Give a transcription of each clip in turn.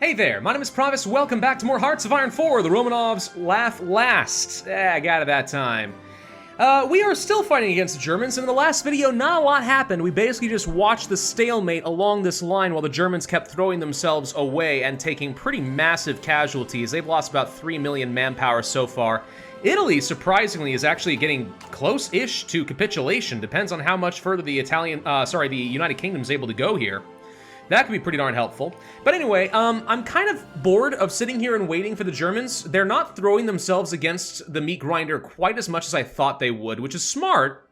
Hey there, my name is Pravus. Welcome back to more Hearts of Iron 4, the Romanovs laugh last. I got it that time. We are still fighting against the Germans, and in the last video, not a lot happened. We basically just watched the stalemate along this line while the Germans kept throwing themselves away and taking pretty massive casualties. They've lost about 3 million manpower so far. Italy, surprisingly, is actually getting close-ish to capitulation. Depends on how much further the United Kingdom is able to go here. That could be pretty darn helpful. But anyway, I'm kind of bored of sitting here and waiting for the Germans. They're not throwing themselves against the meat grinder quite as much as I thought they would, which is smart,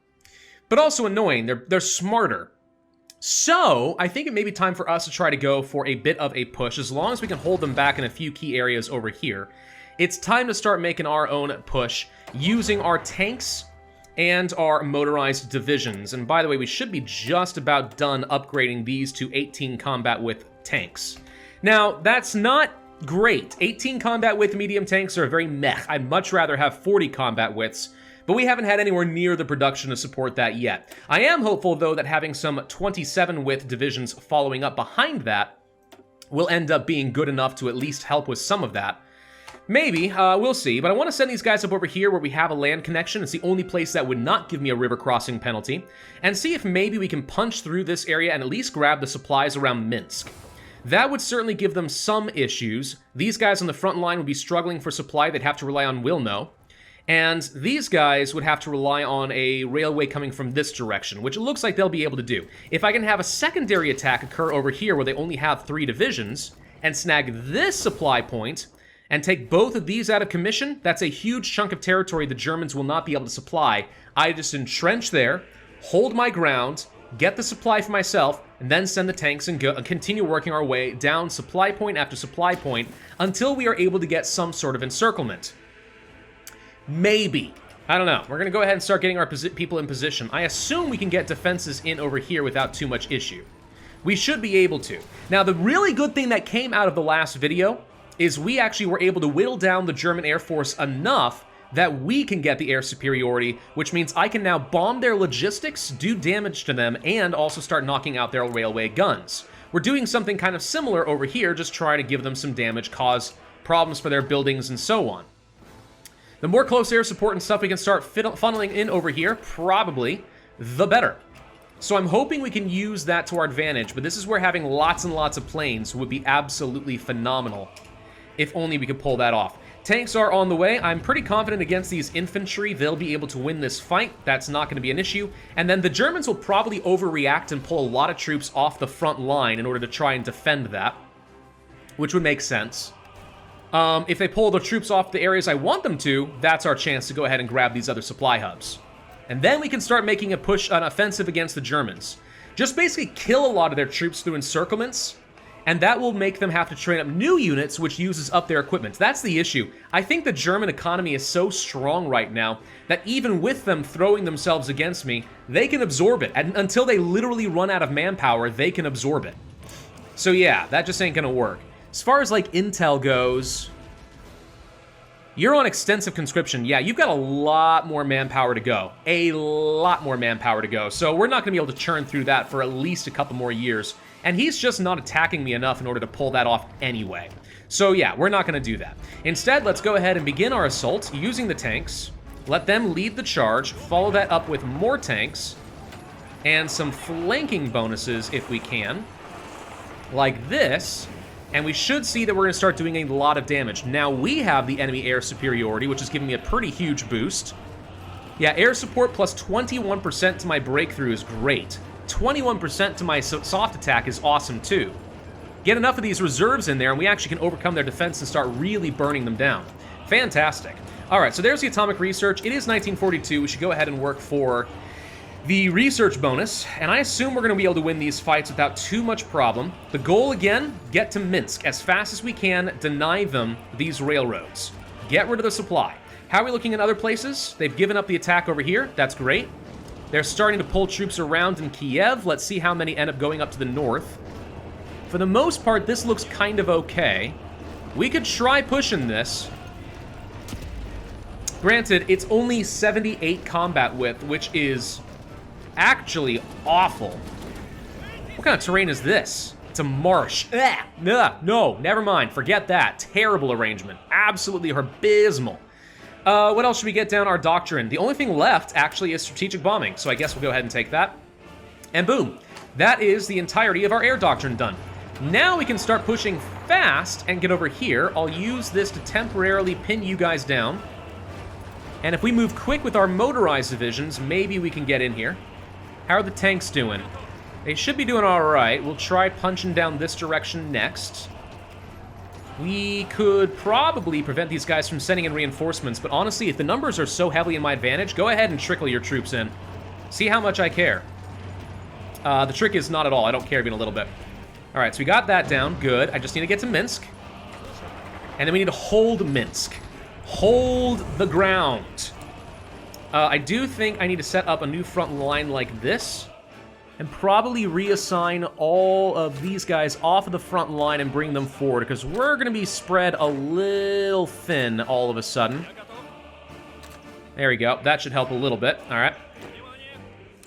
but also annoying. They're smarter. So, I think it may be time for us to try to go for a bit of a push, as long as we can hold them back in a few key areas over here. It's time to start making our own push, using our tanks and our motorized divisions. And by the way, we should be just about done upgrading these to 18 combat width tanks. Now, that's not great. 18 combat width medium tanks are very meh. I'd much rather have 40 combat widths, but we haven't had anywhere near the production to support that yet. I am hopeful, though, that having some 27 width divisions following up behind that will end up being good enough to at least help with some of that. Maybe, we'll see, but I want to send these guys up over here where we have a land connection. It's the only place that would not give me a river crossing penalty, and see if maybe we can punch through this area and at least grab the supplies around Minsk. That would certainly give them some issues. These guys on the front line would be struggling for supply. They'd have to rely on Wilno, and these guys would have to rely on a railway coming from this direction, which it looks like they'll be able to do. If I can have a secondary attack occur over here where they only have 3 divisions, and snag this supply point, and take both of these out of commission, that's a huge chunk of territory the Germans will not be able to supply. I just entrench there, hold my ground, get the supply for myself, and then send the tanks and continue working our way down supply point after supply point until we are able to get some sort of encirclement. Maybe. I don't know. We're going to go ahead and start getting our people in position. I assume we can get defenses in over here without too much issue. We should be able to. Now, the really good thing that came out of the last video is we actually were able to whittle down the German Air Force enough that we can get the air superiority, which means I can now bomb their logistics, do damage to them, and also start knocking out their railway guns. We're doing something kind of similar over here, just trying to give them some damage, cause problems for their buildings, and so on. The more close air support and stuff we can start funneling in over here, probably the better. So I'm hoping we can use that to our advantage, but this is where having lots and lots of planes would be absolutely phenomenal. If only we could pull that off. Tanks are on the way. I'm pretty confident against these infantry they'll be able to win this fight. That's not going to be an issue. And then the Germans will probably overreact and pull a lot of troops off the front line in order to try and defend that, which would make sense. If they pull the troops off the areas I want them to, that's our chance to go ahead and grab these other supply hubs. And then we can start making a push, an offensive against the Germans. Just basically kill a lot of their troops through encirclements, and that will make them have to train up new units, which uses up their equipment. That's the issue. I think the German economy is so strong right now that even with them throwing themselves against me, they can absorb it. And until they literally run out of manpower, they can absorb it. So yeah, that just ain't gonna work. As far as like intel goes, you're on extensive conscription. Yeah, you've got a lot more manpower to go. A lot more manpower to go. So we're not gonna be able to churn through that for at least a couple more years. And he's just not attacking me enough in order to pull that off anyway. So yeah, we're not going to do that. Instead, let's go ahead and begin our assault using the tanks. Let them lead the charge. Follow that up with more tanks. And some flanking bonuses if we can. Like this. And we should see that we're going to start doing a lot of damage. Now we have the enemy air superiority, which is giving me a pretty huge boost. Yeah, air support plus 21% to my breakthrough is great. 21% to my soft attack is awesome too. Get enough of these reserves in there and we actually can overcome their defense and start really burning them down. Fantastic. Alright, so there's the atomic research. It is 1942. We should go ahead and work for the research bonus, and I assume we're going to be able to win these fights without too much problem. The goal again, get to Minsk as fast as we can, deny them these railroads. Get rid of the supply. How are we looking in other places? They've given up the attack over here. That's great. They're starting to pull troops around in Kiev. Let's see how many end up going up to the north. For the most part, this looks kind of okay. We could try pushing this. Granted, it's only 78 combat width, which is actually awful. What kind of terrain is this? it's a marsh. No, never mind. Forget that. Terrible arrangement. Absolutely abysmal. What else should we get down our doctrine? The only thing left, actually, is strategic bombing, so I guess we'll go ahead and take that. And boom. That is the entirety of our air doctrine done. Now we can start pushing fast and get over here. I'll use this to temporarily pin you guys down. And if we move quick with our motorized divisions, maybe we can get in here. How are the tanks doing? They should be doing all right. We'll try punching down this direction next. We could probably prevent these guys from sending in reinforcements, but honestly, if the numbers are so heavily in my advantage, go ahead and trickle your troops in. See how much I care. The trick is not at all. I don't care even a little bit. All right, so we got that down. Good. I just need to get to Minsk. And then we need to hold Minsk. Hold the ground. I do think I need to set up a new front line like this and probably reassign all of these guys off of the front line and bring them forward because we're going to be spread a little thin all of a sudden. There we go. That should help a little bit. All right.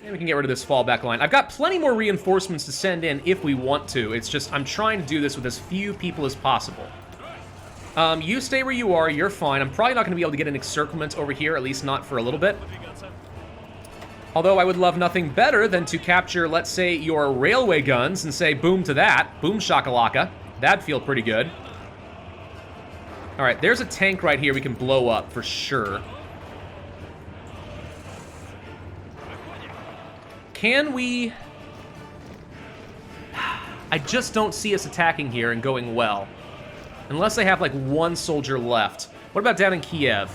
And we can get rid of this fallback line. I've got plenty more reinforcements to send in if we want to. It's just I'm trying to do this with as few people as possible. You stay where you are. You're fine. I'm probably not going to be able to get an encirclement over here, at least not for a little bit. Although I would love nothing better than to capture, let's say, your railway guns and say boom to that. Boom shakalaka. That'd feel pretty good. All right, there's a tank right here we can blow up for sure. Can we... I just don't see us attacking here and going well. Unless I have, like, one soldier left. What about down in Kiev?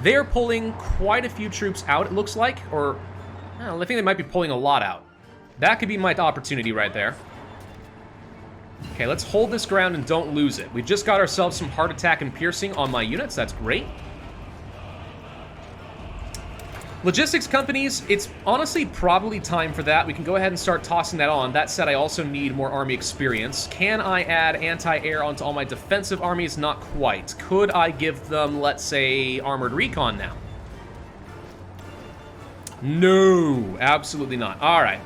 They're pulling quite a few troops out, it looks like. Or, I think they might be pulling a lot out. That could be my opportunity right there. Okay, let's hold this ground and don't lose it. We've just got ourselves some heart attack and piercing on my units. That's great. Logistics companies, it's honestly probably time for that. We can go ahead and start tossing that on. That said, I also need more army experience. Can I add anti-air onto all my defensive armies? Not quite. Could I give them, let's say, armored recon now? No, absolutely not. All right.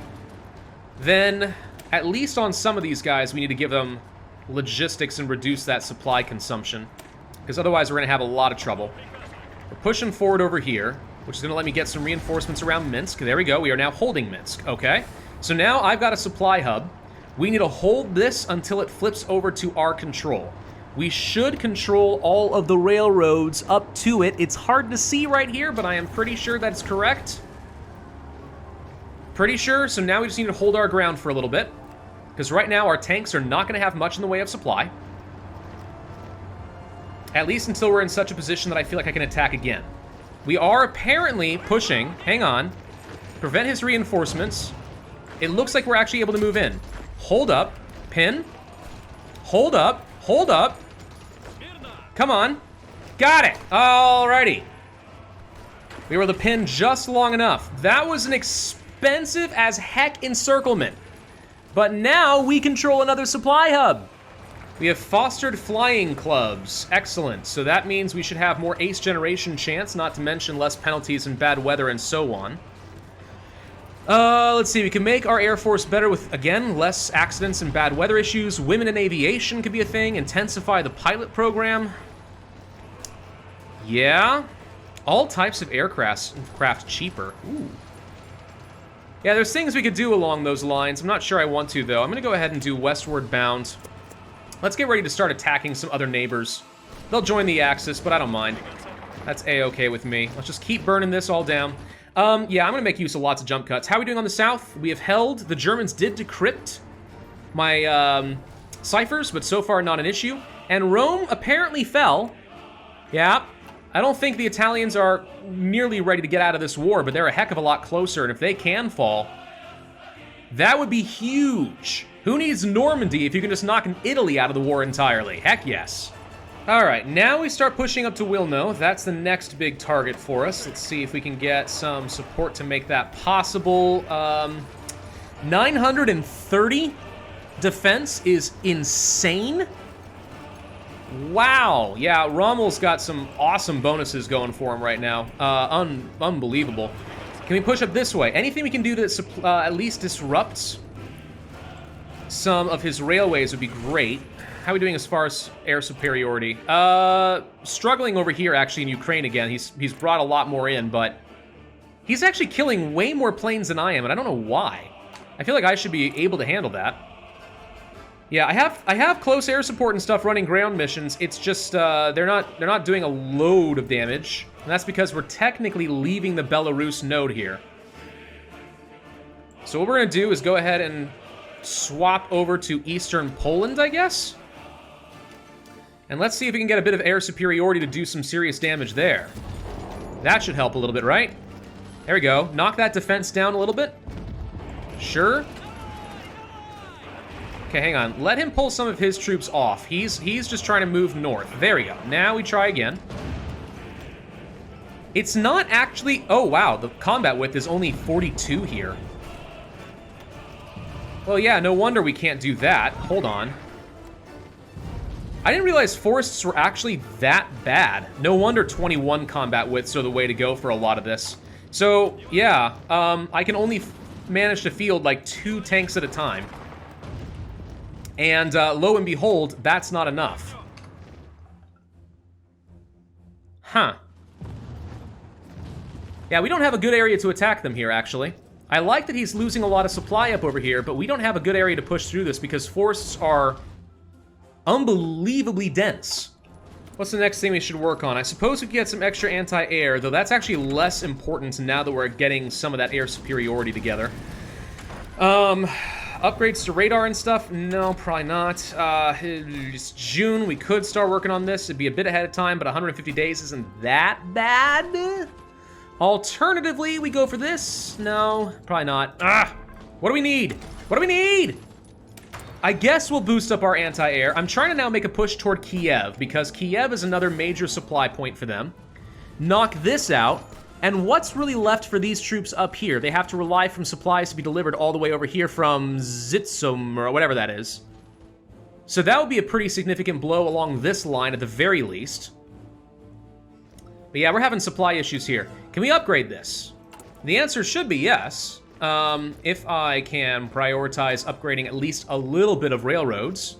Then, at least on some of these guys, we need to give them logistics and reduce that supply consumption. Because otherwise, we're going to have a lot of trouble. We're pushing forward over here, which is going to let me get some reinforcements around Minsk. There we go. We are now holding Minsk. Okay. So now I've got a supply hub. We need to hold this until it flips over to our control. We should control all of the railroads up to it. It's hard to see right here, but I am pretty sure that's correct. Pretty sure. So now we just need to hold our ground for a little bit. Because right now our tanks are not going to have much in the way of supply. At least until we're in such a position that I feel like I can attack again. We are apparently pushing, hang on, prevent his reinforcements. It looks like we're actually able to move in. Hold up, pin, hold up, hold up. Come on, got it, alrighty. We were able to pin just long enough. That was an expensive as heck encirclement. But now we control another supply hub. We have fostered flying clubs. Excellent. So that means we should have more ace generation chance, not to mention less penalties and bad weather and so on. Let's see. We can make our Air Force better with, again, less accidents and bad weather issues. Women in aviation could be a thing. Intensify the pilot program. Yeah. All types of aircraft cheaper. Ooh. Yeah, there's things we could do along those lines. I'm not sure I want to, though. I'm going to go ahead and do westward bound. Let's get ready to start attacking some other neighbors. They'll join the Axis, but I don't mind. That's A-okay with me. Let's just keep burning this all down. Yeah, I'm going to make use of lots of jump cuts. How are we doing on the south? We have held. The Germans did decrypt my ciphers, but so far not an issue. And Rome apparently fell. Yeah, I don't think the Italians are nearly ready to get out of this war, but they're a heck of a lot closer, and if they can fall, that would be huge. Who needs Normandy if you can just knock Italy out of the war entirely? Heck yes. All right, now we start pushing up to Wilno. That's the next big target for us. Let's see if we can get some support to make that possible. 930 defense is insane. Wow. Yeah, Rommel's got some awesome bonuses going for him right now. Unbelievable. Can we push up this way? Anything we can do that at least disrupts some of his railways would be great. How are we doing as far as air superiority? Struggling over here, actually, in Ukraine again. He's brought a lot more in, but he's actually killing way more planes than I am, and I don't know why. I feel like I should be able to handle that. Yeah, I have close air support and stuff running ground missions. It's just they're not doing a load of damage, and that's because we're technically leaving the Belarus node here. So what we're gonna do is go ahead and swap over to Eastern Poland, I guess. And let's see if we can get a bit of air superiority to do some serious damage there. That should help a little bit, right? There we go. Knock that defense down a little bit. Sure. Okay, hang on. Let him pull some of his troops off. He's just trying to move north. There we go. Now we try again. It's not actually... Oh, wow. The combat width is only 42 here. Well, yeah, no wonder we can't do that. Hold on. I didn't realize forests were actually that bad. No wonder 21 combat widths are the way to go for a lot of this. So, yeah, I can only manage to field like 2 tanks at a time. And lo and behold, that's not enough. Huh. Yeah, we don't have a good area to attack them here, actually. I like that he's losing a lot of supply up over here, but we don't have a good area to push through this because forests are unbelievably dense. What's the next thing we should work on? I suppose we could get some extra anti-air, though that's actually less important now that we're getting some of that air superiority together. Upgrades to radar and stuff? No, probably not. It's June. We could start working on this. It'd be a bit ahead of time, but 150 days isn't that bad. Alternatively, we go for this. No, probably not. What do we need? What do we need? I guess we'll boost up our anti-air. I'm trying to now make a push toward Kiev, because Kiev is another major supply point for them. Knock this out. And what's really left for these troops up here? They have to rely from supplies to be delivered all the way over here from Zitsum, or whatever that is. So that would be a pretty significant blow along this line at the very least. But yeah, we're having supply issues here. Can we upgrade this? The answer should be yes. If I can prioritize upgrading at least a little bit of railroads,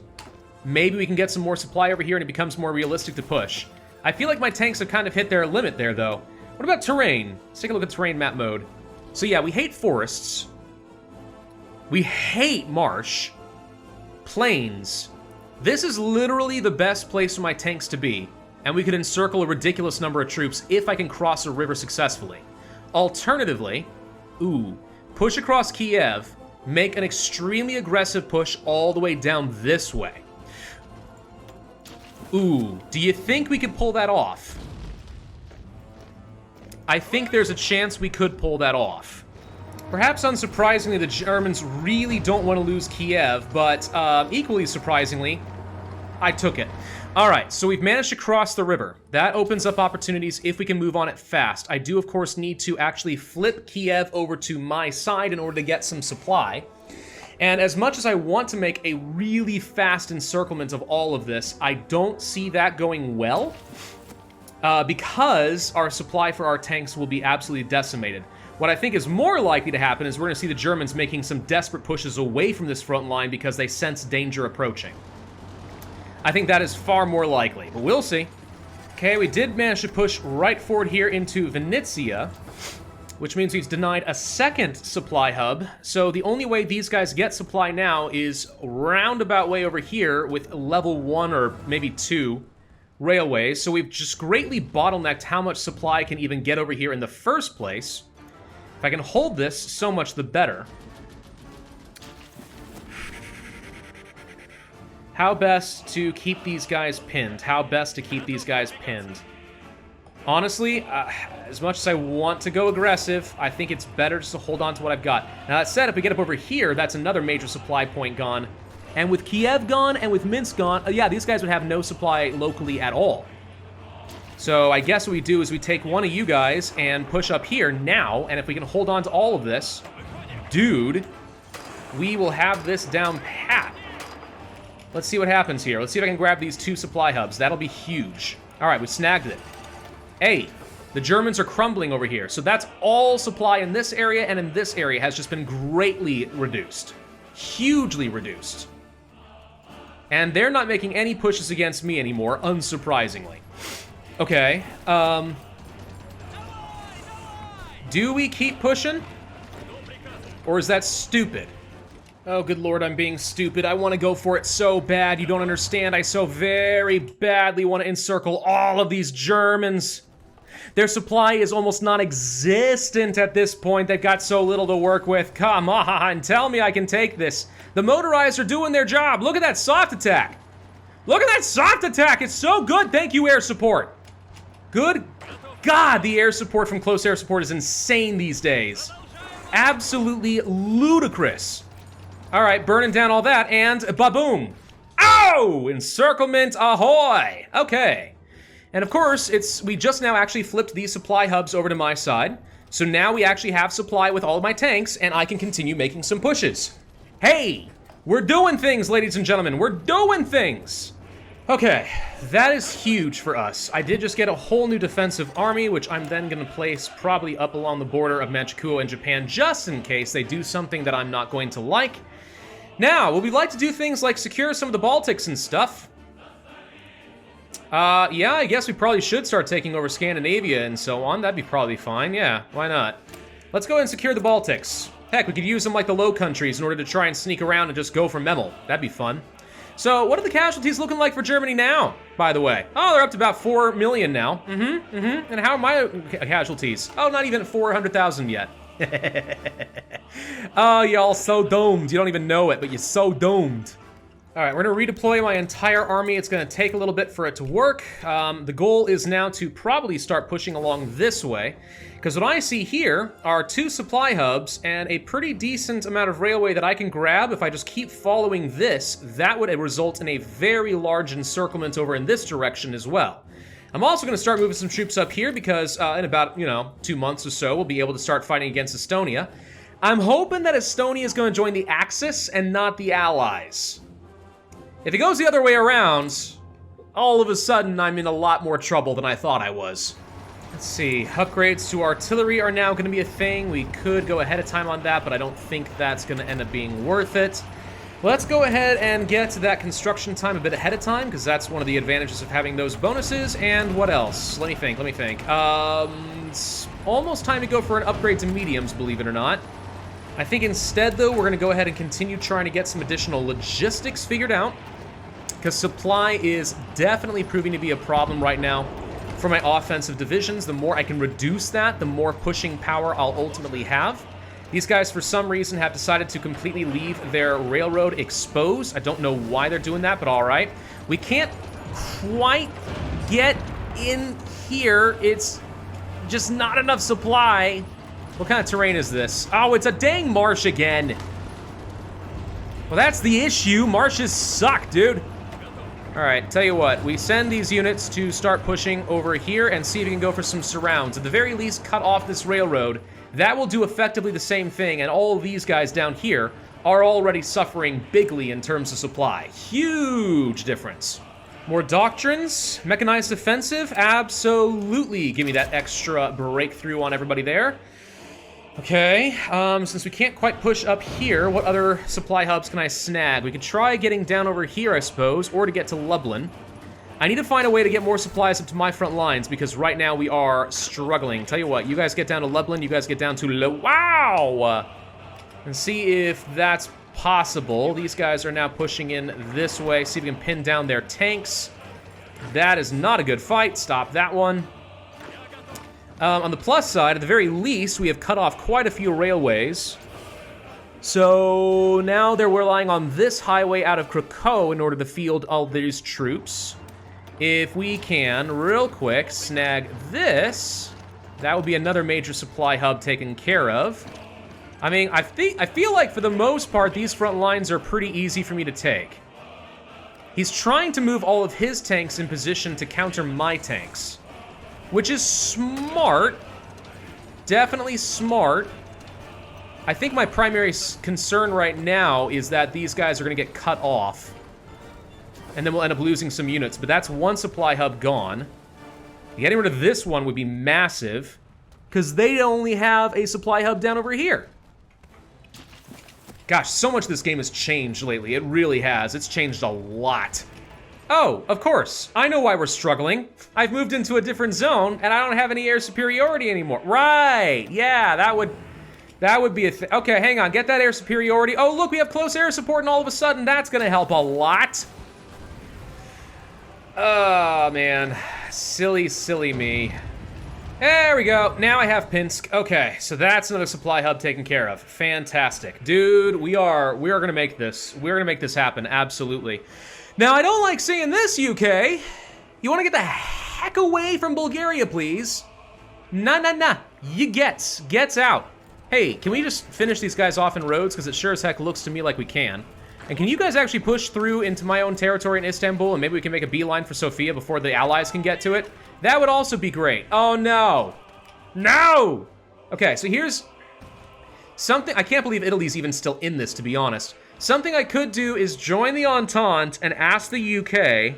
maybe we can get some more supply over here and it becomes more realistic to push. I feel like my tanks have kind of hit their limit there, though. What about terrain? Let's take a look at terrain map mode. So yeah, we hate forests. We hate marsh. Plains. This is literally the best place for my tanks to be, and we could encircle a ridiculous number of troops if I can cross a river successfully. Alternatively, push across Kiev, make an extremely aggressive push all the way down this way. Do you think we could pull that off? I think there's a chance we could pull that off. Perhaps unsurprisingly, the Germans really don't want to lose Kiev, but equally surprisingly, I took it. All right, so we've managed to cross the river. That opens up opportunities if we can move on it fast. I do, of course, need to actually flip Kiev over to my side in order to get some supply. And as much as I want to make a really fast encirclement of all of this, I don't see that going well. Because our supply for our tanks will be absolutely decimated. What I think is more likely to happen is we're going to see the Germans making some desperate pushes away from this front line because they sense danger approaching. I think that is far more likely, but we'll see. Okay, we did manage to push right forward here into Vinnytsia, which means we've denied a second supply hub. So the only way these guys get supply now is roundabout way over here with level 1 or maybe 2 railways. So we've just greatly bottlenecked how much supply can even get over here in the first place. If I can hold this, so much the better. How best to keep these guys pinned? How best to keep these guys pinned? Honestly, as much as I want to go aggressive, I think it's better just to hold on to what I've got. Now that said, if we get up over here, that's another major supply point gone. And with Kiev gone and with Minsk gone, yeah, these guys would have no supply locally at all. So I guess what we do is we take one of you guys and push up here now, and if we can hold on to all of this, dude, we will have this down pat. Let's see what happens here. Let's see if I can grab these 2 supply hubs. That'll be huge. All right, we snagged it. Hey, the Germans are crumbling over here. So that's all supply in this area, and in this area has just been greatly reduced. Hugely reduced. And they're not making any pushes against me anymore, unsurprisingly. Okay, do we keep pushing? Or is that stupid? Oh, good lord, I'm being stupid. I want to go for it so bad. You don't understand. I so very badly want to encircle all of these Germans. Their supply is almost non-existent at this point. They've got so little to work with. Come on, tell me I can take this. The motorized are doing their job. Look at that soft attack. Look at that soft attack. It's so good. Thank you, air support. Good God, the air support from close air support is insane these days. Absolutely ludicrous. All right, burning down all that, and ba-boom. Oh! Encirclement ahoy! Okay. And of course, we just now actually flipped these supply hubs over to my side. So now we actually have supply with all of my tanks, and I can continue making some pushes. Hey! We're doing things, ladies and gentlemen. We're doing things! Okay, that is huge for us. I did just get a whole new defensive army, which I'm then going to place probably up along the border of Manchukuo and Japan, just in case they do something that I'm not going to like. Now, would we like to do things like secure some of the Baltics and stuff? Yeah, I guess we probably should start taking over Scandinavia and so on. That'd be probably fine, yeah, why not? Let's go ahead and secure the Baltics. Heck, we could use them like the Low Countries in order to try and sneak around and just go for Memel. That'd be fun. So, what are the casualties looking like for Germany now, by the way? Oh, they're up to about 4 million now. And how are my casualties? Oh, not even at 400,000 yet. Oh, y'all so domed. You don't even know it, but you're so domed. All right, we're gonna redeploy my entire army. It's gonna take a little bit for it to work. The goal is now to probably start pushing along this way, because what I see here are 2 supply hubs and a pretty decent amount of railway that I can grab. If I just keep following this, that would result in a very large encirclement over in this direction as well. I'm also gonna start moving some troops up here because in about, 2 months or so, we'll be able to start fighting against Estonia. I'm hoping that Estonia is gonna join the Axis and not the Allies. If it goes the other way around, all of a sudden I'm in a lot more trouble than I thought I was. Let's see, upgrades to artillery are now gonna be a thing. We could go ahead of time on that, but I don't think that's gonna end up being worth it. Let's go ahead and get to that construction time a bit ahead of time, because that's one of the advantages of having those bonuses. And what else? Let me think. It's almost time to go for an upgrade to mediums, believe it or not. I think instead, though, we're gonna go ahead and continue trying to get some additional logistics figured out, because supply is definitely proving to be a problem right now for my offensive divisions. The more I can reduce that, the more pushing power I'll ultimately have. These guys, for some reason, have decided to completely leave their railroad exposed. I don't know why they're doing that, but all right. We can't quite get in here. It's just not enough supply. What kind of terrain is this? Oh, it's a dang marsh again. Well, that's the issue. Marshes suck, dude. All right, tell you what, we send these units to start pushing over here and see if we can go for some surrounds. At the very least, cut off this railroad. That will do effectively the same thing, and all of these guys down here are already suffering bigly in terms of supply. Huge difference. More doctrines, mechanized offensive, absolutely. Give me that extra breakthrough on everybody there. Okay, since we can't quite push up here, what other supply hubs can I snag? We could try getting down over here, I suppose, or to get to Lublin. I need to find a way to get more supplies up to my front lines, because right now we are struggling. Tell you what, you guys get down to Lublin, you guys get down to Wow! And see if that's possible. These guys are now pushing in this way, see if we can pin down their tanks. That is not a good fight, stop that one. On the plus side, at the very least, we have cut off quite a few railways. So now they're relying on this highway out of Krakow in order to field all these troops. If we can, real quick, snag this, that would be another major supply hub taken care of. I mean, I feel like for the most part, these front lines are pretty easy for me to take. He's trying to move all of his tanks in position to counter my tanks, which is smart, definitely smart. I think my primary concern right now is that these guys are gonna get cut off, and then we'll end up losing some units, but that's one supply hub gone. Getting rid of this one would be massive, because they only have a supply hub down over here. Gosh, so much of this game has changed lately. It really has. It's changed a lot. Oh, of course. I know why we're struggling. I've moved into a different zone, and I don't have any air superiority anymore. Right. Yeah, that would be a thing. Okay, hang on. Get that air superiority. Oh, look, we have close air support, and all of a sudden, that's going to help a lot. Oh, man. Silly, silly me. There we go. Now I have Pinsk. Okay, so that's another supply hub taken care of. Fantastic. Dude, we are going to make this. We're going to make this happen. Absolutely. Now, I don't like seeing this, UK. You want to get the heck away from Bulgaria, please? Nah. You gets out. Hey, can we just finish these guys off in roads? Because it sure as heck looks to me like we can. And can you guys actually push through into my own territory in Istanbul, and maybe we can make a beeline for Sofia before the allies can get to it? That would also be great. Oh, no. No! Okay, so here's something. I can't believe Italy's even still in this, to be honest. Something I could do is join the Entente and ask the UK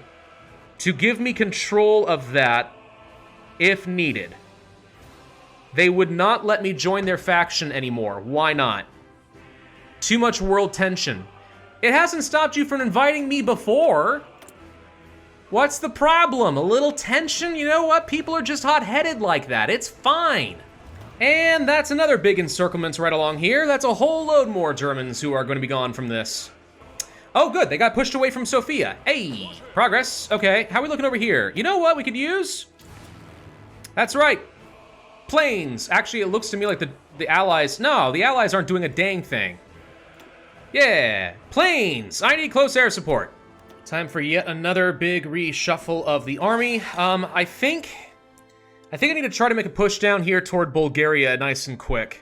to give me control of that if needed. They would not let me join their faction anymore. Why not? Too much world tension. It hasn't stopped you from inviting me before. What's the problem? A little tension? You know what? People are just hot-headed like that. It's fine. And that's another big encirclement right along here. That's a whole load more Germans who are going to be gone from this. Oh, good. They got pushed away from Sofia. Hey, progress. Okay, how are we looking over here? You know what we could use? That's right. Planes. Actually, it looks to me like the Allies... No, the Allies aren't doing a dang thing. Yeah, planes. I need close air support. Time for yet another big reshuffle of the army. I think I need to try to make a push down here toward Bulgaria nice and quick.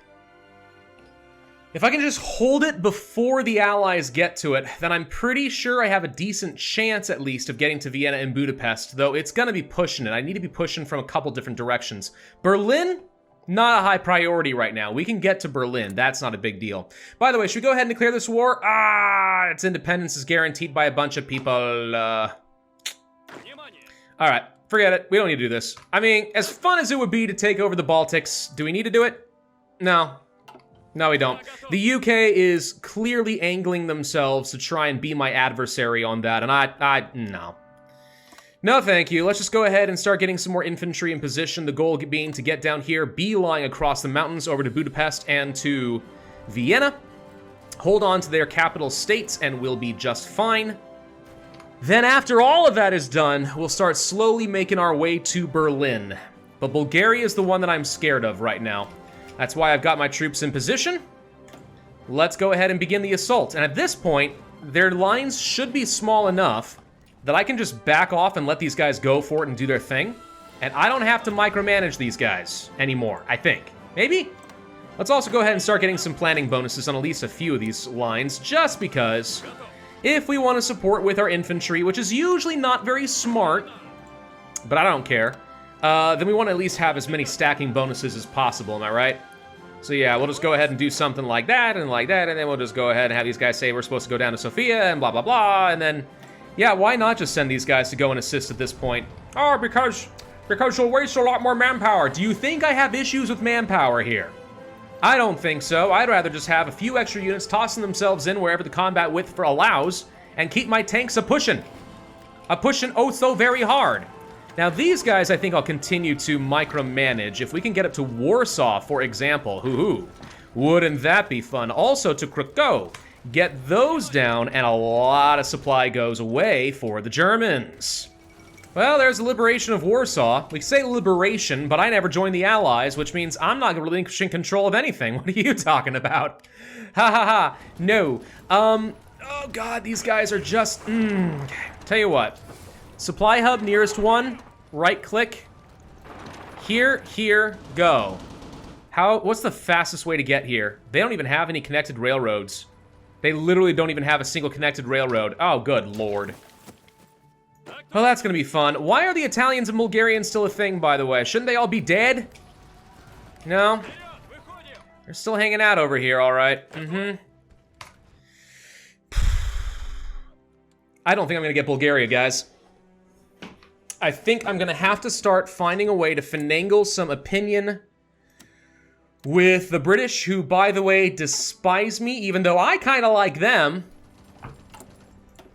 If I can just hold it before the Allies get to it, then I'm pretty sure I have a decent chance, at least, of getting to Vienna and Budapest, though it's gonna be pushing it. I need to be pushing from a couple different directions. Berlin? Not a high priority right now. We can get to Berlin. That's not a big deal. By the way, should we go ahead and declare this war? Its independence is guaranteed by a bunch of people. All right. Forget it. We don't need to do this. I mean, as fun as it would be to take over the Baltics, do we need to do it? No. No, we don't. The UK is clearly angling themselves to try and be my adversary on that, and no. No, thank you. Let's just go ahead and start getting some more infantry in position. The goal being to get down here, beeline across the mountains over to Budapest and to Vienna. Hold on to their capital states, and we'll be just fine. Then after all of that is done, we'll start slowly making our way to Berlin. But Bulgaria is the one that I'm scared of right now. That's why I've got my troops in position. Let's go ahead and begin the assault. And at this point, their lines should be small enough that I can just back off and let these guys go for it and do their thing. And I don't have to micromanage these guys anymore, I think. Maybe? Let's also go ahead and start getting some planning bonuses on at least a few of these lines, just because if we want to support with our infantry, which is usually not very smart, but I don't care, then we want to at least have as many stacking bonuses as possible, am I right? So yeah, we'll just go ahead and do something like that, and then we'll just go ahead and have these guys say we're supposed to go down to Sofia, and blah, blah, blah, and then... Yeah, why not just send these guys to go and assist at this point? Oh, because you'll waste a lot more manpower. Do you think I have issues with manpower here? I don't think so. I'd rather just have a few extra units tossing themselves in wherever the combat width allows and keep my tanks a-pushing. A-pushing oh so very hard. Now, these guys I think I'll continue to micromanage. If we can get up to Warsaw, for example, wouldn't that be fun? Also to Krakow. Get those down, and a lot of supply goes away for the Germans. Well, there's the liberation of Warsaw. We say liberation, but I never joined the Allies, which means I'm not relinquishing control of anything. What are you talking about? Ha ha ha. No. Oh god, these guys are just... Tell you what. Supply hub, nearest one. Right-click. Here, go. What's the fastest way to get here? They don't even have any connected railroads. They literally don't even have a single connected railroad. Oh, good lord. Well, that's gonna be fun. Why are the Italians and Bulgarians still a thing, by the way? Shouldn't they all be dead? No? They're still hanging out over here, all right. I don't think I'm gonna get Bulgaria, guys. I think I'm gonna have to start finding a way to finagle some opinion with the British, who, by the way, despise me, even though I kind of like them.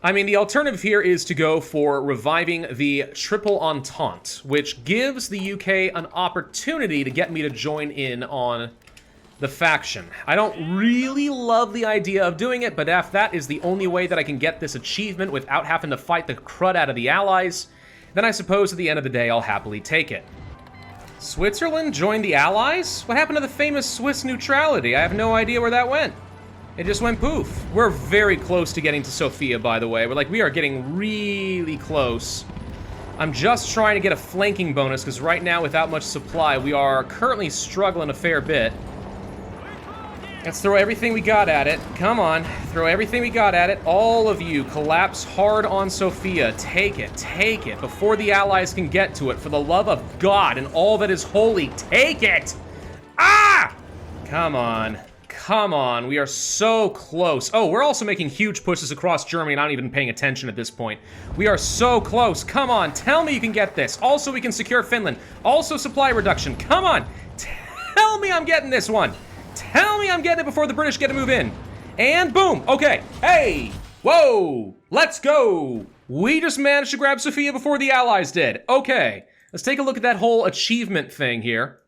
I mean, the alternative here is to go for reviving the Triple Entente, which gives the UK an opportunity to get me to join in on the faction. I don't really love the idea of doing it, but if that is the only way that I can get this achievement without having to fight the crud out of the Allies, then I suppose at the end of the day I'll happily take it. Switzerland joined the Allies? What happened to the famous Swiss neutrality? I have no idea where that went. It just went poof. We're very close to getting to Sofia, by the way. We are getting really close. I'm just trying to get a flanking bonus, because right now, without much supply, we are currently struggling a fair bit. Let's throw everything we got at it. Come on, throw everything we got at it. All of you, collapse hard on Sofia. Take it, before the Allies can get to it. For the love of God and all that is holy, take it! Ah! Come on, we are so close. Oh, we're also making huge pushes across Germany, not even paying attention at this point. We are so close, come on, tell me you can get this. Also, we can secure Finland. Also, supply reduction, come on. Tell me I'm getting this one. Tell me I'm getting it before the British get to move in. And boom, okay, hey, whoa, let's go. We just managed to grab Sofia before the Allies did. Okay, let's take a look at that whole achievement thing here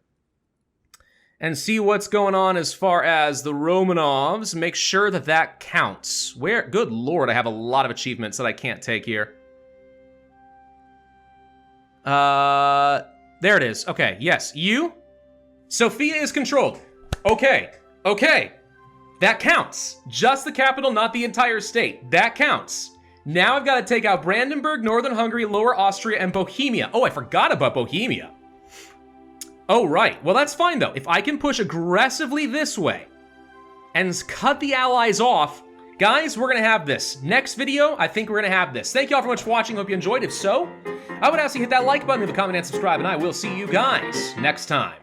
and see what's going on as far as the Romanovs. Make sure that that counts. Where, good lord, I have a lot of achievements that I can't take here. There it is, okay, yes, you. Sofia is controlled. Okay, that counts. Just the capital, not the entire state. That counts. Now I've got to take out Brandenburg, Northern Hungary, Lower Austria, and Bohemia. Oh, I forgot about Bohemia. Oh, right. Well, that's fine, though. If I can push aggressively this way and cut the Allies off, guys, we're going to have this. Next video, I think we're going to have this. Thank you all very much for watching. Hope you enjoyed. If so, I would ask you to hit that like button, leave a comment, and subscribe, and I will see you guys next time.